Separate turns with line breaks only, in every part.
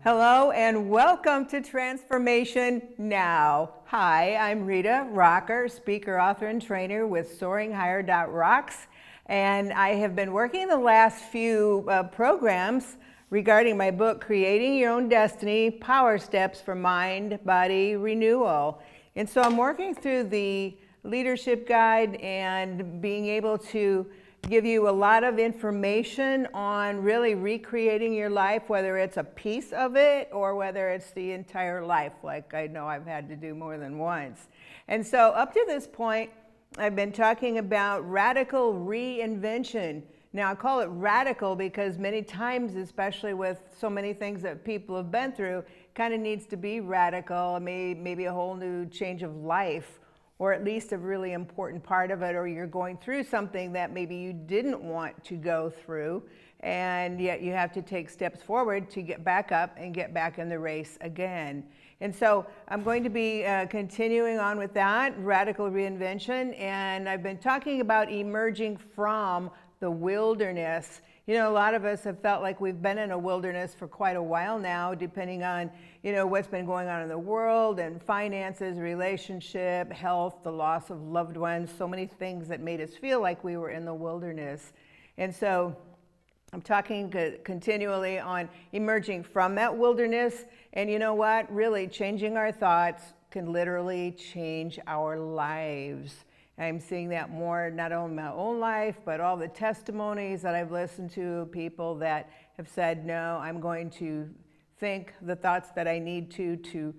Hello and welcome to Transformation Now. Hi, I'm Rita Rocker, speaker, author, and trainer with SoaringHigher.rocks. And I have been working the last few programs regarding my book, Creating Your Own Destiny, Power Steps for Mind, Body Renewal. And so I'm working through the leadership guide and being able to give you a lot of information on really recreating your life, whether it's a piece of it or whether it's the entire life, like I know I've had to do more than once. And so up to this point, I've been talking about radical reinvention. Now I call it radical because many times, especially with so many things that people have been through, kind of needs to be radical, maybe a whole new change of life, or at least a really important part of it, or you're going through something that maybe you didn't want to go through, and yet you have to take steps forward to get back up and get back in the race again. And so I'm going to be continuing on with that, radical reinvention, and I've been talking about emerging from the wilderness. You know, a lot of us have felt like we've been in a wilderness for quite a while now, depending on, what's been going on in the world and finances, relationship, health, the loss of loved ones, so many things that made us feel like we were in the wilderness. And so I'm talking continually on emerging from that wilderness. And you know what? Really, changing our thoughts can literally change our lives. I'm seeing that more, not only in my own life, but all the testimonies that I've listened to, people that have said, no, I'm going to think the thoughts that I need to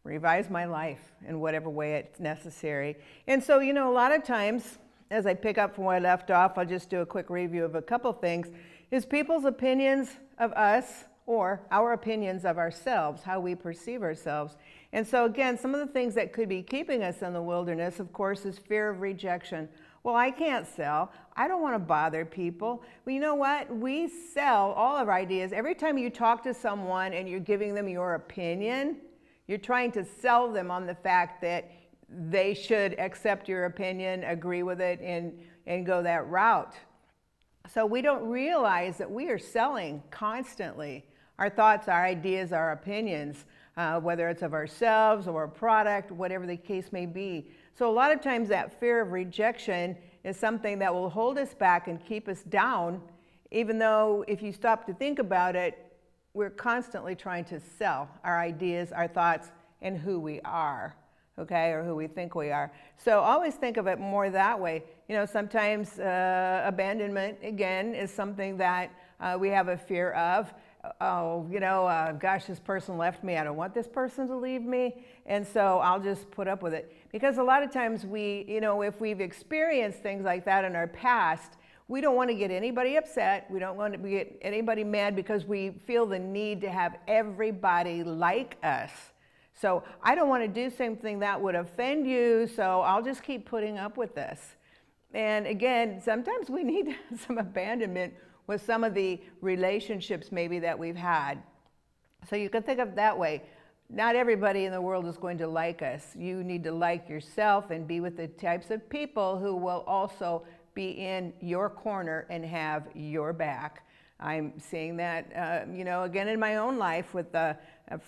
revise my life in whatever way it's necessary. And so, a lot of times, as I pick up from where I left off, I'll just do a quick review of a couple things, is people's opinions of us or our opinions of ourselves, how we perceive ourselves. And so again, some of the things that could be keeping us in the wilderness, of course, is fear of rejection. Well, I can't sell. I don't want to bother people. Well, you know what? We sell all of our ideas. Every time you talk to someone and you're giving them your opinion, you're trying to sell them on the fact that they should accept your opinion, agree with it, and go that route. So we don't realize that we are selling constantly our thoughts, our ideas, our opinions, whether it's of ourselves or a product, whatever the case may be. So a lot of times that fear of rejection is something that will hold us back and keep us down, even though if you stop to think about it, we're constantly trying to sell our ideas, our thoughts, and who we are, okay, or who we think we are. So always think of it more that way. Sometimes abandonment, again, is something that we have a fear of. Gosh, this person left me. I don't want this person to leave me. And so I'll just put up with it. Because a lot of times if we've experienced things like that in our past, we don't want to get anybody upset. We don't want to get anybody mad because we feel the need to have everybody like us. So I don't want to do something that would offend you, so I'll just keep putting up with this. And again, sometimes we need some abandonment with some of the relationships maybe that we've had. So you can think of it that way. Not everybody in the world is going to like us. You need to like yourself and be with the types of people who will also be in your corner and have your back. I'm seeing that, again in my own life with a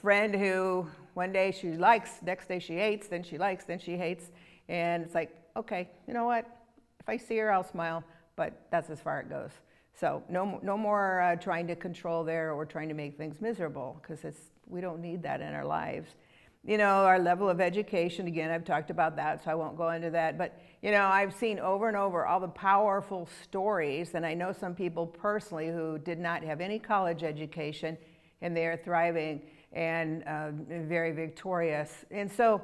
friend who one day she likes, next day she hates, then she likes, then she hates. And it's like, okay, you know what? If I see her, I'll smile, but that's as far it goes. So no more trying to control there or trying to make things miserable, because we don't need that in our lives. Our level of education, again, I've talked about that, so I won't go into that. But, I've seen over and over all the powerful stories, and I know some people personally who did not have any college education, and they are thriving and very victorious. And so,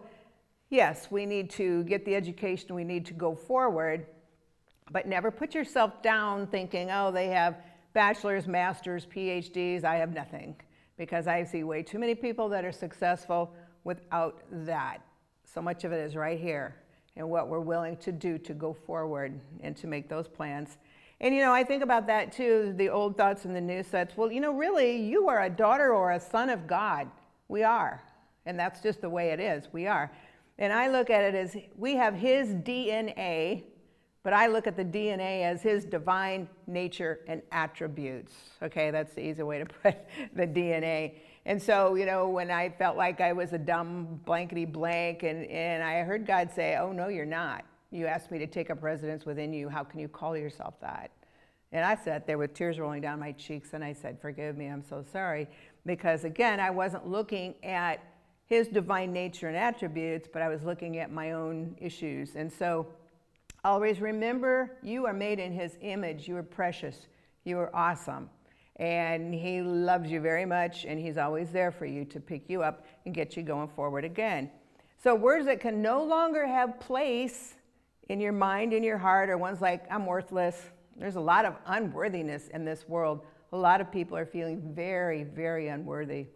yes, we need to get the education, we need to go forward, but never put yourself down thinking, oh, they have bachelor's, master's, PhDs, I have nothing. Because I see way too many people that are successful without that. So much of it is right here and what we're willing to do to go forward and to make those plans. And I think about that too, the old thoughts and the new thoughts. Well, really, you are a daughter or a son of God. We are. And that's just the way it is. We are. And I look at it as we have his DNA But I look at the DNA as his divine nature and attributes. Okay, that's the easy way to put the DNA. And so, when I felt like I was a dumb blankety blank, and I heard God say, oh, no, you're not. You asked me to take up residence within you. How can you call yourself that? And I sat there with tears rolling down my cheeks, and I said, forgive me, I'm so sorry. Because again, I wasn't looking at his divine nature and attributes, but I was looking at my own issues. And so always remember, you are made in his image. You are precious. You are awesome. And he loves you very much, and he's always there for you to pick you up and get you going forward again. So words that can no longer have place in your mind, in your heart, are ones like, I'm worthless. There's a lot of unworthiness in this world. A lot of people are feeling very, very unworthy.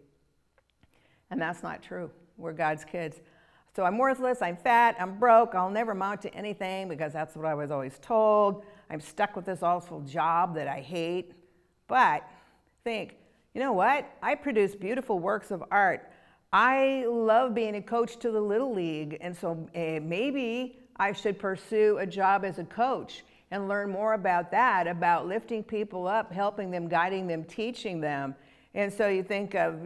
And that's not true. We're God's kids. So I'm worthless, I'm fat, I'm broke, I'll never amount to anything because that's what I was always told. I'm stuck with this awful job that I hate. But think, you know what? I produce beautiful works of art. I love being a coach to the Little League, and so maybe I should pursue a job as a coach and learn more about that, about lifting people up, helping them, guiding them, teaching them. And so you think of,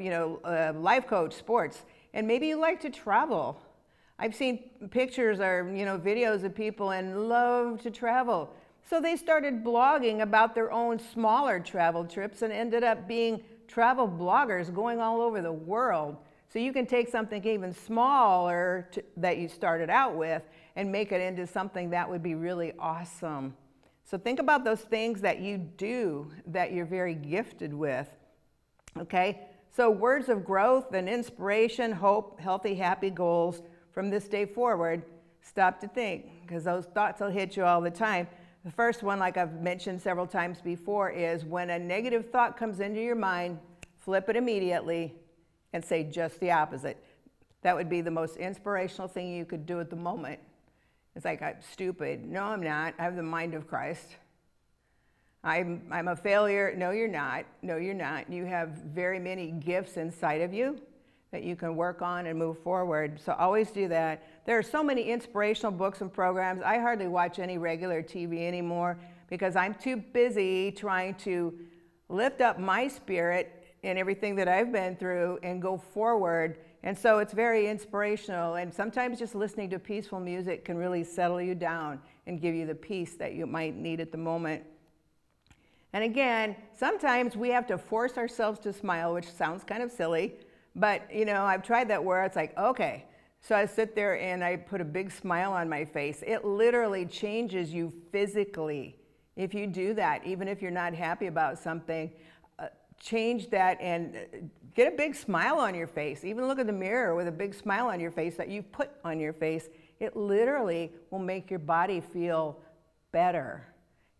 life coach, sports, and maybe you like to travel. I've seen pictures or, videos of people and love to travel. So they started blogging about their own smaller travel trips and ended up being travel bloggers going all over the world. So you can take something even smaller that you started out with and make it into something that would be really awesome. So think about those things that you do that you're very gifted with. Okay? So words of growth and inspiration, hope, healthy, happy goals from this day forward. Stop to think, because those thoughts will hit you all the time. The first one, like I've mentioned several times before, is when a negative thought comes into your mind, flip it immediately and say just the opposite. That would be the most inspirational thing you could do at the moment. It's like, I'm stupid. No, I'm not. I have the mind of Christ. I'm a failure. No, you're not. No, you're not. You have very many gifts inside of you that you can work on and move forward. So always do that. There are so many inspirational books and programs. I hardly watch any regular TV anymore because I'm too busy trying to lift up my spirit and everything that I've been through and go forward. And so it's very inspirational. And sometimes just listening to peaceful music can really settle you down and give you the peace that you might need at the moment. And again, sometimes we have to force ourselves to smile, which sounds kind of silly. But, I've tried that where it's like, okay. So I sit there and I put a big smile on my face. It literally changes you physically. If you do that, even if you're not happy about something, change that and get a big smile on your face. Even look in the mirror with a big smile on your face that you put on your face. It literally will make your body feel better.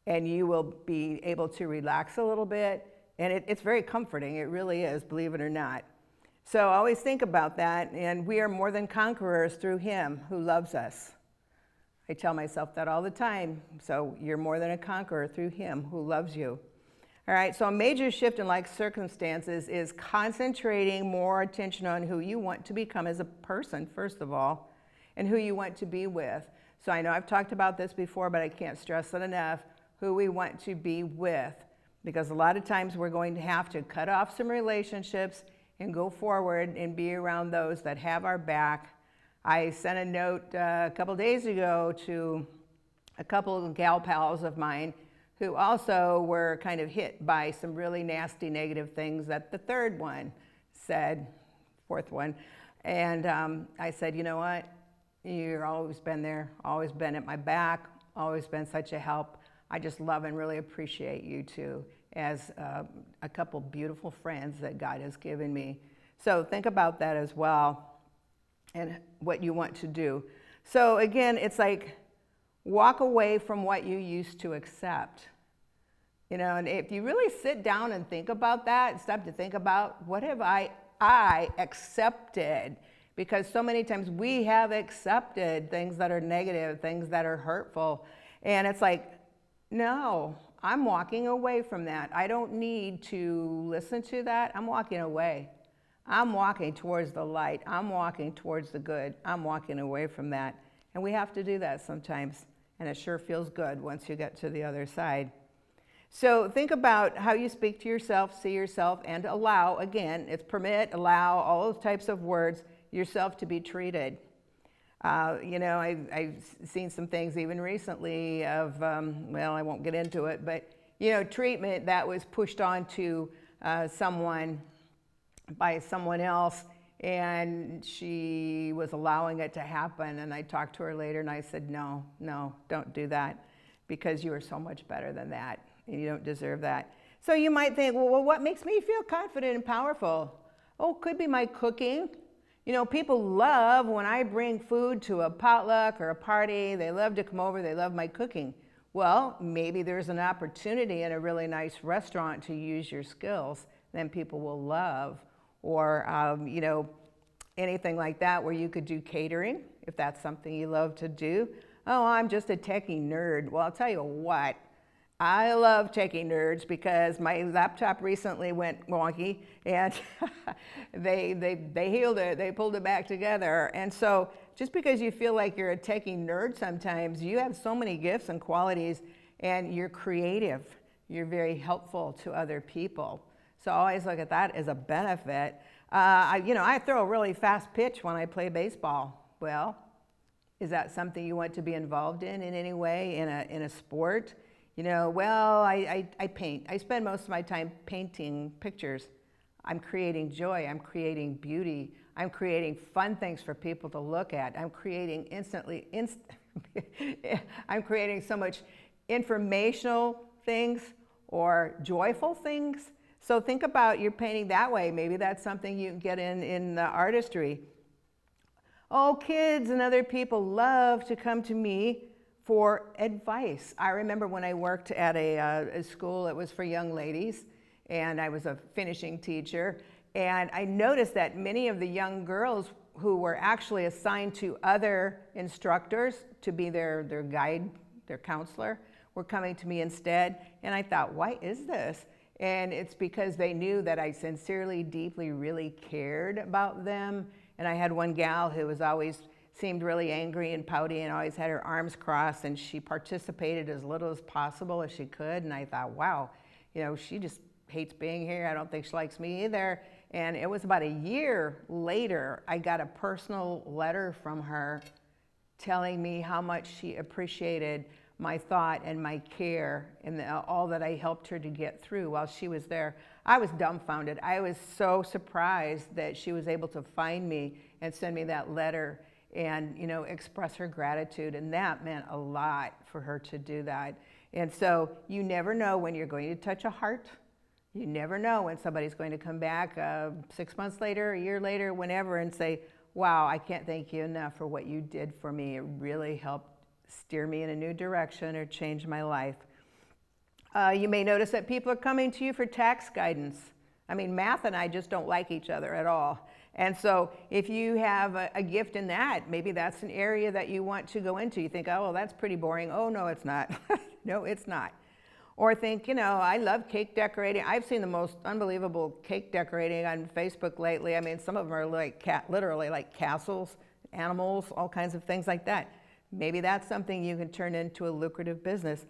And you will be able to relax a little bit. And it's very comforting. It really is, believe it or not. So always think about that. And we are more than conquerors through him who loves us. I tell myself that all the time. So you're more than a conqueror through him who loves you. All right, so a major shift in life circumstances is concentrating more attention on who you want to become as a person, first of all, and who you want to be with. So I know I've talked about this before, but I can't stress it enough, who we want to be with. Because a lot of times we're going to have to cut off some relationships and go forward and be around those that have our back. I sent a note a couple days ago to a couple of gal pals of mine who also were kind of hit by some really nasty negative things that the third one said, fourth one. And I said, you know what? You've always been there, always been at my back, always been such a help. I just love and really appreciate you two as a couple beautiful friends that God has given me. So think about that as well and what you want to do. So again, it's like walk away from what you used to accept. And if you really sit down and think about that, and stop to think about what have I accepted? Because so many times we have accepted things that are negative, things that are hurtful. And it's like, no, I'm walking away from that. I don't need to listen to that. I'm walking away. I'm walking towards the light. I'm walking towards the good. I'm walking away from that. And we have to do that sometimes. and it sure feels good once you get to the other side. So think about how you speak to yourself, see yourself, and allow, again, it's permit, allow, all those types of words, yourself to be treated. I've seen some things even recently of, well, I won't get into it, but, treatment that was pushed onto someone by someone else, and she was allowing it to happen. And I talked to her later and I said, no, don't do that, because you are so much better than that. You don't deserve that. So you might think, well, what makes me feel confident and powerful? Oh, could be my cooking. People love when I bring food to a potluck or a party. They love to come over. They love my cooking. Well, maybe there's an opportunity in a really nice restaurant to use your skills. Then people will love. Or, anything like that where you could do catering, if that's something you love to do. Oh, I'm just a techie nerd. Well, I'll tell you what. I love techie nerds because my laptop recently went wonky, and they healed it, they pulled it back together. And so just because you feel like you're a techie nerd sometimes, you have so many gifts and qualities, and you're creative. You're very helpful to other people. So I always look at that as a benefit. I throw a really fast pitch when I play baseball. Well, is that something you want to be involved in any way in a sport? I paint. I spend most of my time painting pictures. I'm creating joy. I'm creating beauty. I'm creating fun things for people to look at. I'm creating I'm creating so much informational things or joyful things. So think about your painting that way. Maybe that's something you can get in the artistry. Oh, kids and other people love to come to me for advice. I remember when I worked at a school that was for young ladies, and I was a finishing teacher, and I noticed that many of the young girls who were actually assigned to other instructors to be their guide, their counselor, were coming to me instead. And I thought, why is this? And it's because they knew that I sincerely, deeply, really cared about them. And I had one gal who was always seemed really angry and pouty and always had her arms crossed, and she participated as little as possible as she could. And I thought, wow, she just hates being here. I don't think she likes me either. And it was about a year later, I got a personal letter from her telling me how much she appreciated my thought and my care and all that I helped her to get through while she was there. I was dumbfounded. I was so surprised that she was able to find me and send me that letter and express her gratitude, and that meant a lot for her to do that. And so you never know when you're going to touch a heart. You never know when somebody's going to come back 6 months later, a year later, whenever, and say, wow, I can't thank you enough for what you did for me. It really helped steer me in a new direction or change my life. You may notice that people are coming to you for tax guidance. I mean, math and I just don't like each other at all. And so if you have a gift in that, maybe that's an area that you want to go into. You think, oh, well, that's pretty boring. Oh, no, it's not. No, it's not. Or think, I love cake decorating. I've seen the most unbelievable cake decorating on Facebook lately. I mean, some of them are like literally like castles, animals, all kinds of things like that. Maybe that's something you can turn into a lucrative business.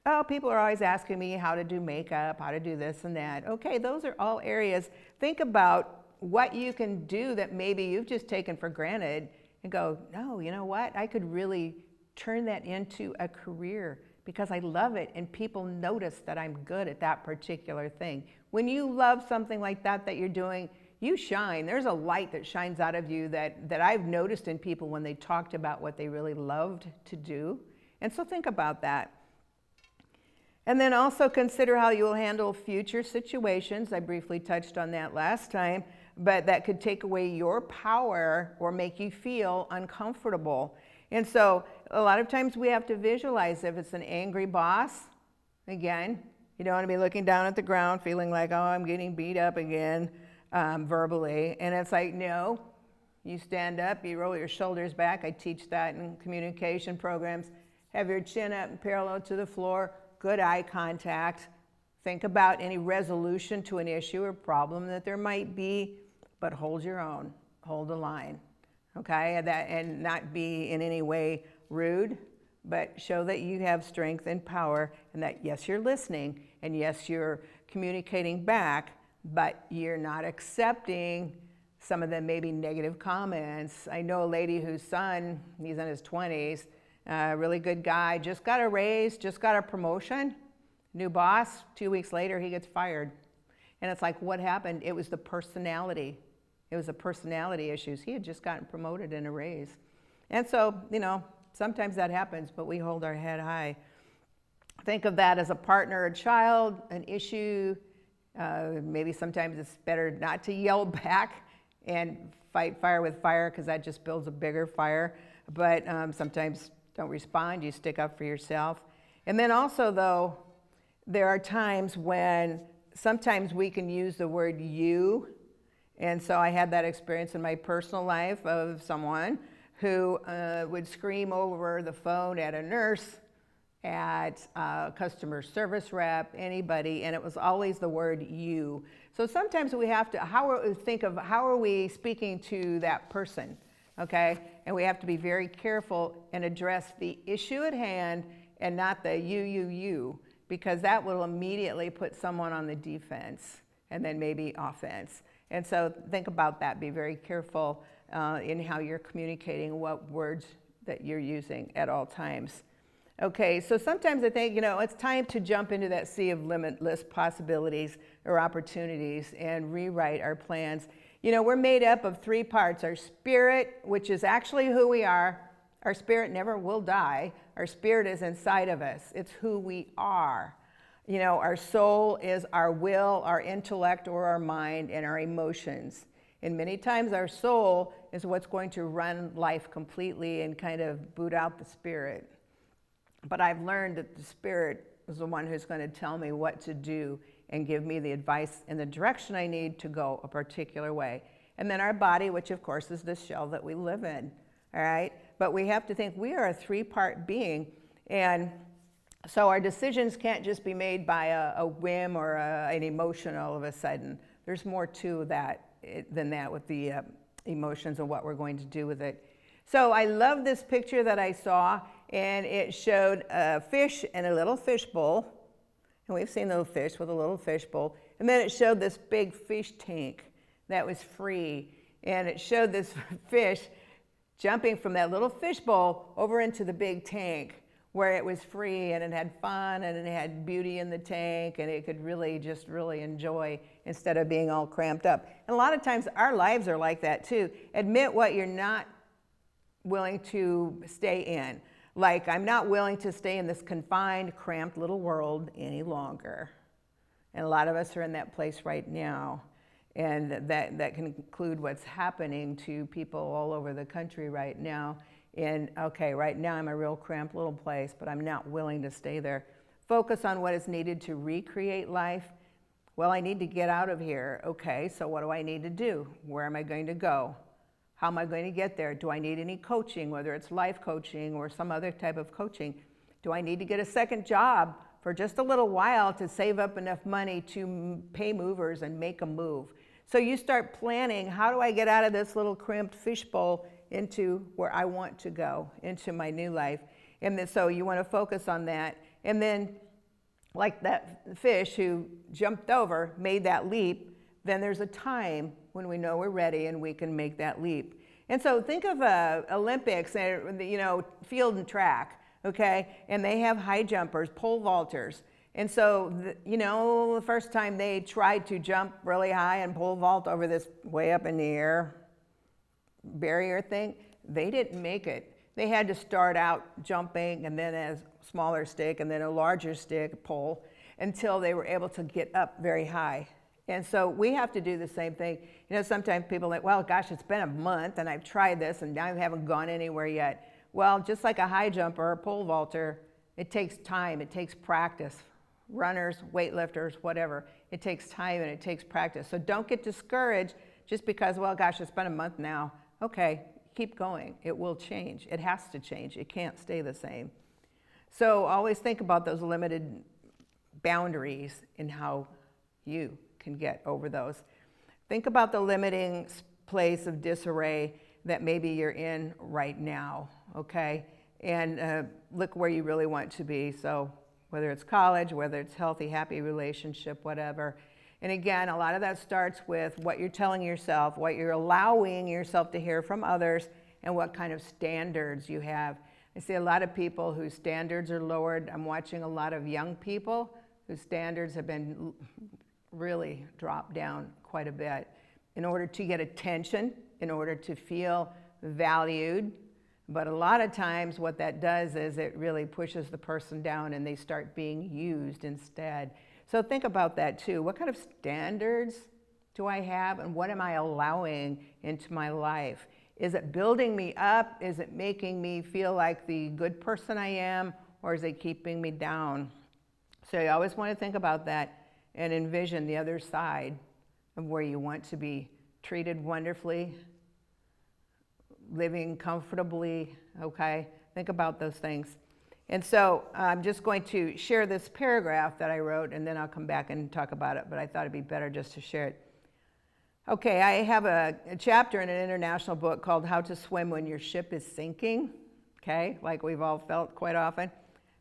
Oh, people are always asking me how to do makeup, how to do this and that. Okay, those are all areas. Think about what you can do that maybe you've just taken for granted and go, no, you know what? I could really turn that into a career because I love it and people notice that I'm good at that particular thing. When you love something like that you're doing, you shine. There's a light that shines out of you that I've noticed in people when they talked about what they really loved to do. And so think about that. And then also consider how you will handle future situations. I briefly touched on that last time, but that could take away your power or make you feel uncomfortable. And so a lot of times we have to visualize if it's an angry boss, again, you don't want to be looking down at the ground feeling like, oh, I'm getting beat up again verbally. And it's like, no, you stand up, you roll your shoulders back. I teach that in communication programs. Have your chin up and parallel to the floor, good eye contact. Think about any resolution to an issue or problem that there might be, but hold your own, hold the line, okay? And not be in any way rude, but show that you have strength and power, and that yes, you're listening, and yes, you're communicating back, but you're not accepting some of the maybe negative comments. I know a lady whose son, he's in his 20s, really good guy, just got a raise, just got a promotion, new boss, 2 weeks later he gets fired. And it's like, what happened? It was the personality. It was the personality issues. He had just gotten promoted in a raise. And so, sometimes that happens, but we hold our head high. Think of that as a partner, a child, an issue. Maybe sometimes it's better not to yell back and fight fire with fire, because that just builds a bigger fire. But sometimes don't respond, you stick up for yourself. And then also, though, there are times when sometimes we can use the word you. And so I had that experience in my personal life of someone who would scream over the phone at a nurse, at a customer service rep, anybody, and it was always the word you. So sometimes we have to think of how are we speaking to that person, okay? And we have to be very careful and address the issue at hand and not the you, because that will immediately put someone on the defense and then maybe offense. And so think about that. Be very careful in how you're communicating, what words that you're using at all times. Okay, so sometimes I think, it's time to jump into that sea of limitless possibilities or opportunities and rewrite our plans. We're made up of 3 parts: our spirit, which is actually who we are. Our spirit never will die. Our spirit is inside of us. It's who we are. Our soul is our will, our intellect, or our mind, and our emotions. And many times our soul is what's going to run life completely and kind of boot out the spirit. But I've learned that the spirit is the one who's going to tell me what to do and give me the advice and the direction I need to go a particular way. And then our body, which of course is the shell that we live in, all right? But we have to think we are a 3-part being, and so our decisions can't just be made by a whim or an emotion all of a sudden. There's more to that than that with the emotions and what we're going to do with it. So I love this picture that I saw, and it showed a fish in a little fish bowl. And we've seen little fish with a little fish bowl. And then it showed this big fish tank that was free. And it showed this fish jumping from that little fish bowl over into the big tank where it was free, and it had fun, and it had beauty in the tank, and it could really enjoy instead of being all cramped up. And a lot of times our lives are like that too. Admit what you're not willing to stay in. Like, I'm not willing to stay in this confined, cramped little world any longer. And a lot of us are in that place right now. And that can include what's happening to people all over the country right now. And okay, right now I'm a real cramped little place, but I'm not willing to stay there. Focus on what is needed to recreate life. Well, I need to get out of here. Okay, so what do I need to do? Where am I going to go? How am I going to get there? Do I need any coaching, whether it's life coaching or some other type of coaching? Do I need to get a second job for just a little while to save up enough money to pay movers and make a move? So you start planning, how do I get out of this little cramped fishbowl into where I want to go, into my new life? And then, so you want to focus on that. And then, like that fish who jumped over, made that leap, then there's a time when we know we're ready and we can make that leap. And so think of Olympics, field and track, okay? And they have high jumpers, pole vaulters. And so, the first time they tried to jump really high and pole vault over this way up in the air barrier thing, they didn't make it. They had to start out jumping, and then a smaller stick, and then a larger stick, pole, until they were able to get up very high. And so we have to do the same thing. Sometimes people are like, well, gosh, it's been a month, and I've tried this, and I haven't gone anywhere yet. Well, just like a high jumper or a pole vaulter, it takes time, it takes practice. Runners, weightlifters, whatever, it takes time and it takes practice. So don't get discouraged just because, well, gosh, it's been a month now. Okay, keep going. It will change. It has to change. It can't stay the same. So always think about those limited boundaries and how you can get over those. Think about the limiting place of disarray that maybe you're in right now, okay? and look where you really want to be. So whether it's college, whether it's healthy, happy relationship, whatever. And again, a lot of that starts with what you're telling yourself, what you're allowing yourself to hear from others, and what kind of standards you have. I see a lot of people whose standards are lowered. I'm watching a lot of young people whose standards have been really dropped down quite a bit in order to get attention, in order to feel valued. But a lot of times what that does is it really pushes the person down and they start being used instead. So think about that too. What kind of standards do I have, and what am I allowing into my life? Is it building me up? Is it making me feel like the good person I am, or is it keeping me down? So you always want to think about that and envision the other side of where you want to be treated wonderfully, living comfortably, okay? Think about those things. And so I'm just going to share this paragraph that I wrote, and then I'll come back and talk about it, but I thought it'd be better just to share it. Okay, I have a chapter in an international book called How to Swim When Your Ship is Sinking, okay, like we've all felt quite often.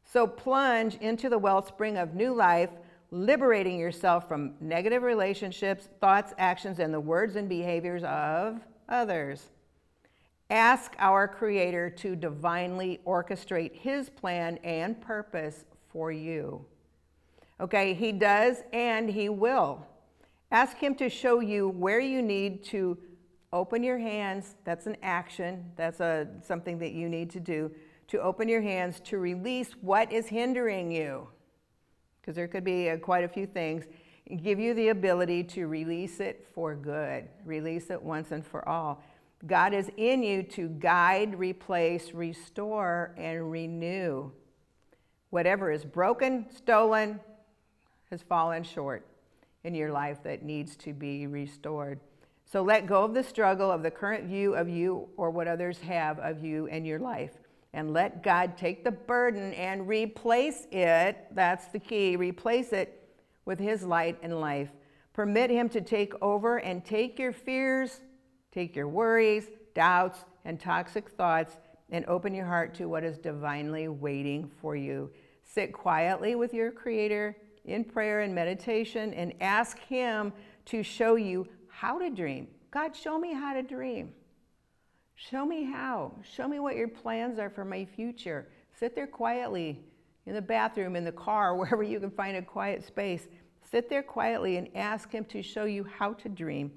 So plunge into the wellspring of new life, liberating yourself from negative relationships, thoughts, actions, and the words and behaviors of others. Ask our Creator to divinely orchestrate His plan and purpose for you. Okay, He does and He will. Ask Him to show you where you need to open your hands. That's an action. That's something that you need to do, to open your hands to release what is hindering you. Because there could be quite a few things. Give you the ability to release it for good. Release it once and for all. God is in you to guide, replace, restore, and renew. Whatever is broken, stolen, has fallen short in your life that needs to be restored. So let go of the struggle of the current view of you or what others have of you and your life. And let God take the burden and replace it. That's the key. Replace it with His light and life. Permit Him to take over and take your fears, take your worries, doubts, and toxic thoughts, and open your heart to what is divinely waiting for you. Sit quietly with your Creator in prayer and meditation and ask Him to show you how to dream. God, show me how to dream. Show me how. Show me what your plans are for my future. Sit there quietly in the bathroom, in the car, wherever you can find a quiet space. Sit there quietly and ask Him to show you how to dream,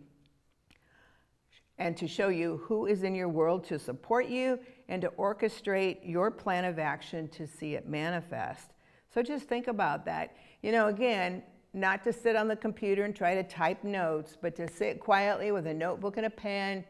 and to show you who is in your world to support you and to orchestrate your plan of action to see it manifest. So just think about that. You know, again, not to sit on the computer and try to type notes, but to sit quietly with a notebook and a pen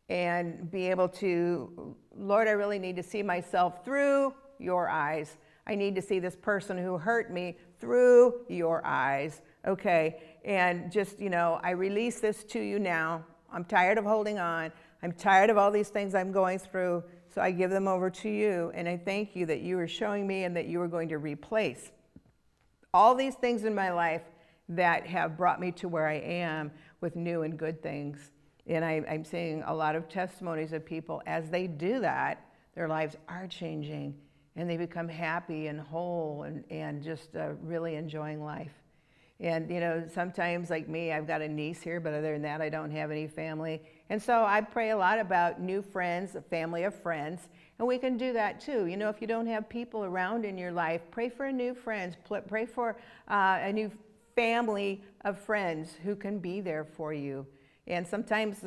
and be able to, Lord, I really need to see myself through your eyes. I need to see this person who hurt me through your eyes. Okay, and just, you know, I release this to you now. I'm tired of holding on. I'm tired of all these things I'm going through, so I give them over to you, and I thank you that you are showing me and that you are going to replace all these things in my life that have brought me to where I am with new and good things. And I'm seeing a lot of testimonies of people, as they do that, their lives are changing, and they become happy and whole and just really enjoying life. And, you know, sometimes, like me, I've got a niece here, but other than that, I don't have any family. And so I pray a lot about new friends, a family of friends, and we can do that too. You know, if you don't have people around in your life, pray for a new friend, pray for a new family of friends who can be there for you. And sometimes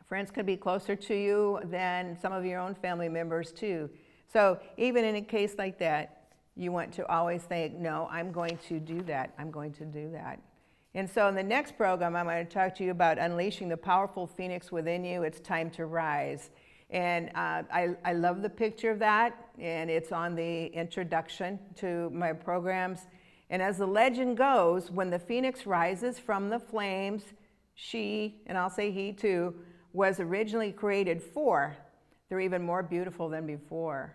friends can be closer to you than some of your own family members too. So even in a case like that, you want to always think, no, I'm going to do that. I'm going to do that. And so in the next program, I'm going to talk to you about unleashing the powerful phoenix within you. It's time to rise. And I love the picture of that, and it's on the introduction to my programs. And as the legend goes, when the phoenix rises from the flames, she, and I'll say he too, was originally created for, they're even more beautiful than before.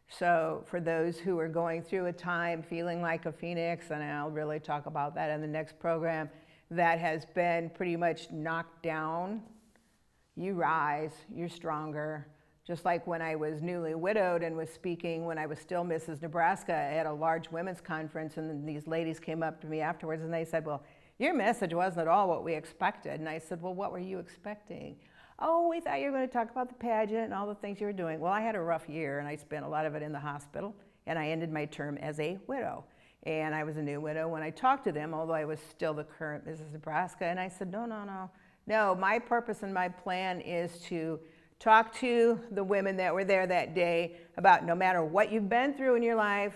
So for those who are going through a time feeling like a phoenix, and I'll really talk about that in the next program, that has been pretty much knocked down, you rise, you're stronger, Just like when I was newly widowed and was speaking when I was still Mrs. Nebraska at a large women's conference, and then these ladies came up to me afterwards and they said, well, your message wasn't at all what we expected. And I said, well, what were you expecting? Oh, we thought you were going to talk about the pageant and all the things you were doing. Well, I had a rough year and I spent a lot of it in the hospital, and I ended my term as a widow. And I was a new widow when I talked to them, although I was still the current Mrs. Nebraska. And I said, no, my purpose and my plan is to talk to the women that were there that day about no matter what you've been through in your life,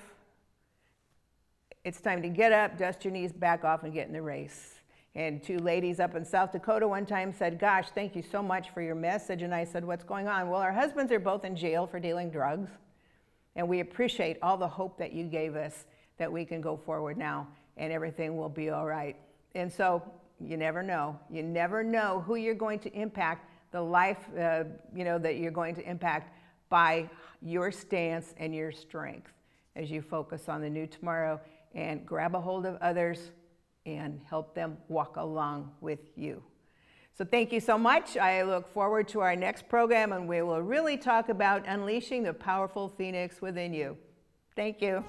it's time to get up, dust your knees, back off, and get in the race. And two ladies up in South Dakota one time said, gosh, thank you so much for your message. And I said, what's going on? Well, our husbands are both in jail for dealing drugs, and we appreciate all the hope that you gave us that we can go forward now and everything will be all right. And so you never know. You never know who you're going to impact, the life that you're going to impact by your stance and your strength as you focus on the new tomorrow and grab a hold of others and help them walk along with you. So thank you so much. I look forward to our next program, and we will really talk about unleashing the powerful phoenix within you. Thank you.